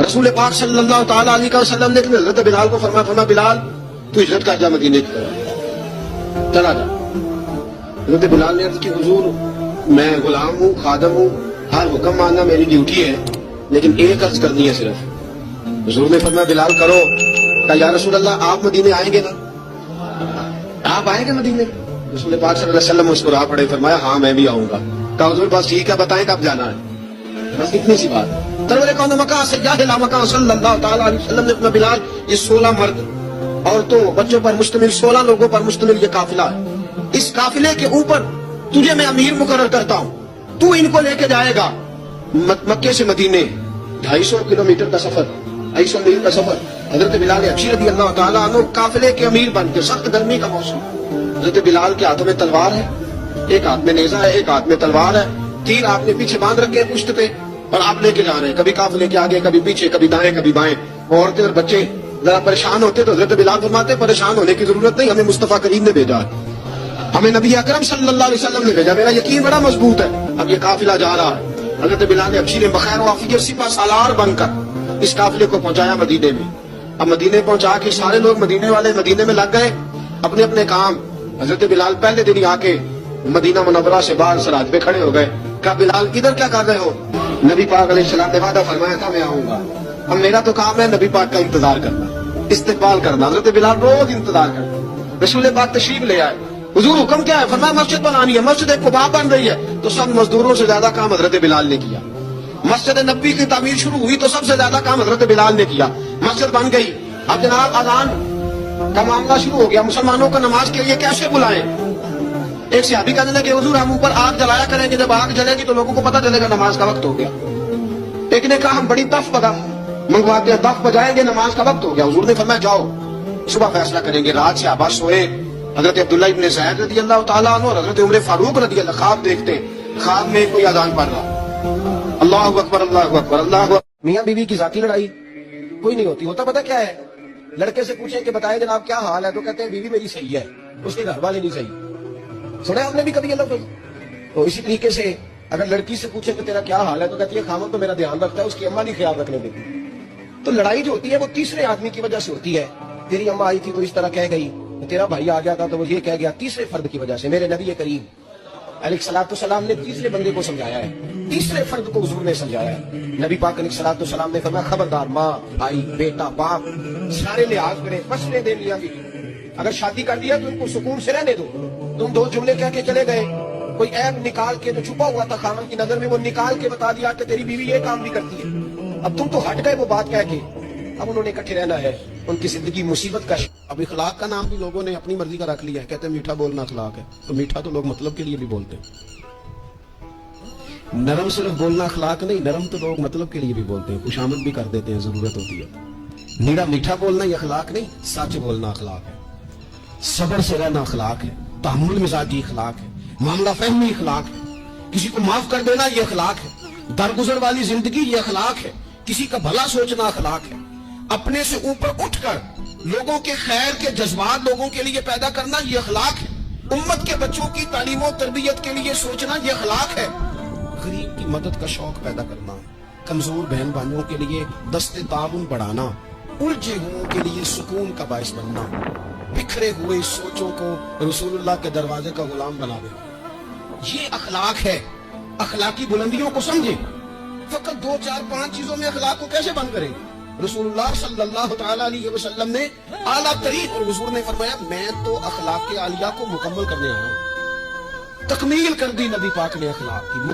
رسول پاک صلی اللہ تعالیٰ علیہ وسلم نے حضرت بلال کو فرمایا بلال تو ہجرت کر جا مدینے کی طرف، چلا جا۔ حضرت بلال نے عرض کی حضور میں غلام ہوں، خادم ہوں، ہر حکم ماننا میری ڈیوٹی ہے، لیکن ایک عرض کرنی ہے صرف۔ حضور نے فرمایا بلال کرو۔ کہا یا رسول اللہ آپ مدینے آئیں گے نا، آپ آئیں گے مدینے؟ رسول پاک صلی اللہ علیہ وسلم مسکرا پڑے، فرمایا ہاں میں بھی آؤں گا۔ کہا حضور بس ٹھیک ہے، بتائیں کب جانا ہے، بس اتنی سی بات۔ ترور کون مکان سیاہ لا مکان صلی اللہ تعالیٰ علیہ وسلم نے اپنا بلال، یہ 16 مرد عورتوں بچوں پر مشتمل 16 لوگوں پر مشتمل یہ قافلہ ہے، اس قافلے کے اوپر تجھے میں امیر مقرر کرتا ہوں، تو ان کو لے کے جائے گا مکے سے مدینے 250 کلومیٹر کا سفر، 250 میل کا سفر۔ حضرت بلال حبشی رضی اللہ تعالیٰ عنہ قافلے کے امیر بن کے، سخت گرمی کا موسم، حضرت بلال کے ہاتھوں میں تلوار ہے، ایک ہاتھ میں نیزہ ہے، ایک ہاتھ میں تلوار ہے، تیر آپ نے پیچھے باندھ رکھے ہیں پشت پہ، اور آپ لے کے جا رہے ہیں، کبھی قافلے کے آگے، کبھی پیچھے، کبھی دائیں کبھی بائیں۔ عورتیں اور بچے ذرا پریشان ہوتے تو حضرت بلال فرماتے پریشان ہونے کی ضرورت نہیں، ہمیں مصطفیٰ کریم نے بھیجا ہے، ہمیں نبی اکرم صلی اللہ علیہ وسلم نے بھیجا، میرا یقین بڑا مضبوط ہے۔ اب یہ قافلہ جا رہا ہے، حضرت بلال حبشی نے بخیر و عافیت سپہ سالار بن کر اس قافلے کو پہنچایا مدینے میں۔ اب مدینے پہنچا کے سارے لوگ مدینے والے مدینے میں لگ گئے اپنے اپنے کام۔ حضرت بلال پہلے دن ہی آ کے مدینہ منورہ سے باہر سراج پہ کھڑے ہو گئے۔ کہا بلال ادھر کیا کر رہے ہو؟ نبی پاک علیہ السلام نے وعدہ فرمایا تھا میں آؤں گا، اب میرا تو کام ہے نبی پاک کا انتظار کرنا، استقبال کرنا۔ حضرت بلال روز انتظار کرنا، رسول پاک تشریف لے آئے، حضور حکم کیا ہے؟ فرمایا مسجد بنانی ہے، مسجد قباء بن رہی ہے، تو سب مزدوروں سے زیادہ کام حضرت بلال نے کیا۔ مسجد نبی کی تعمیر شروع ہوئی تو سب سے زیادہ کام حضرت بلال نے کیا، مسجد بن گئی۔ اب جناب اذان کا معاملہ شروع ہو گیا، مسلمانوں کو نماز کے لیے کیسے بلائیں؟ ایک صحابی کہنے لگے حضور ہم اوپر آگ جلایا کریں گے، جب آگ جلے گی تو لوگوں کو پتہ چلے گا نماز کا وقت ہو گیا۔ ایک نے کہا ہم بڑی دف منگواتے ہیں، دف بجائیں گے، نماز کا وقت ہو گیا۔ حضور نے فرمایا جاؤ صبح فیصلہ کریں گے۔ رات سے صحابہ سوئے، حضرت عبداللہ ابن زید رضی اللہ تعالیٰ عنہ اور حضرت عمر فاروق رضی اللہ خواب دیکھتے، خواب میں کوئی اذان پڑھ رہا، اللہ اکبر اللہ اکبر اللہ اکبر۔ میاں بیوی کی ذاتی لڑائی کوئی نہیں ہوتی، ہوتا پتہ کیا ہے؟ لڑکے سے پوچھیں کہ بتائیں جناب کیا حال ہے، تو کہتے ہیں بیوی میری صحیح ہے، اس کے گھر والے نہیں صحیح۔ سنا ہے آپ نے بھی کبھی یہ لفظ؟ تو اسی طریقے سے اگر لڑکی سے پوچھے کہ تیرا کیا حال ہے، تو کہتی ہے خامن تو میرا دھیان رکھتا ہے، اس کی اماں نہیں خیال رکھنے دیتی۔ تو لڑائی جو ہوتی ہے وہ تیسرے آدمی کی وجہ سے ہوتی ہے، تیری اماں آئی تھی تو اس طرح کہہ گئی، تیرا بھائی آ گیا تھا تو وہ یہ کہہ گیا، تیسرے فرد کی وجہ سے۔ میرے نبی کریم علیہ الصلوۃ والسلام نے تیسرے بندے کو سمجھایا ہے، تیسرے فرد کو حضور نے سمجھایا ہے۔ نبی پاک علیہ الصلوۃ والسلام نے فرمایا خبردار، ماں بھائی بیٹا باپ سارے لحاظ کریں، فیصلے دے لیا کہ اگر شادی کر دیا تو ان کو سکون سے رہنے دو۔ تم دو جملے کہہ کے چلے گئے، کوئی عیب نکال کے جو چھپا ہوا تھا خامن کی نظر میں وہ نکال کے بتا دیا کہ تیری بیوی یہ کام بھی کرتی ہے، اب تم تو ہٹ گئے وہ بات کہہ کے، اب انہوں نے اکٹھے رہنا ہے، ان کی زندگی مصیبت کا ہے۔ اب اخلاق کا نام بھی لوگوں نے اپنی مرضی کا رکھ لیا ہے، کہتے ہیں میٹھا بولنا اخلاق ہے، تو میٹھا تو لوگ مطلب کے لیے بھی بولتے ہیں۔ نرم صرف بولنا اخلاق نہیں، نرم تو لوگ مطلب کے لیے بھی بولتے ہیں، خوشامد بھی کر دیتے ہیں، ضرورت ہوتی ہے۔ نیرا میٹھا بولنا یہ اخلاق نہیں، سچ بولنا اخلاق ہے، صبر سے رہنا اخلاق ہے، تحمل مزاجی اخلاق ہے، معاملہ فہمی اخلاق ہے، کسی کو معاف کر دینا یہ اخلاق ہے، درگزر والی زندگی یہ اخلاق ہے، کسی کا بھلا سوچنا اخلاق ہے، اپنے سے اوپر اٹھ کر لوگوں کے خیر کے جذبات لوگوں کے لیے پیدا کرنا یہ اخلاق ہے، امت کے بچوں کی تعلیم و تربیت کے لیے سوچنا یہ اخلاق ہے، غریب کی مدد کا شوق پیدا کرنا، کمزور بہن بھائیوں کے لیے دست تعاون بڑھانا، الجھے ہوئوں کے لیے سکون کا باعث بننا، بکھرے ہوئے سوچوں کو رسول اللہ کے دروازے کا غلام بنا دینا، یہ اخلاق ہے۔ اخلاقی بلندیوں کو سمجھیں، فقط 2 4 5 چیزوں میں اخلاق کو کیسے بند کریں؟ رسول اللہ صلی اللہ تعالیٰ علیہ وسلم نے اعلیٰ ترین، اور حضور نے فرمایا میں تو اخلاق عالیہ کو مکمل کرنے آیا ہوں، تکمیل کر دی نبی پاک نے اخلاق کی۔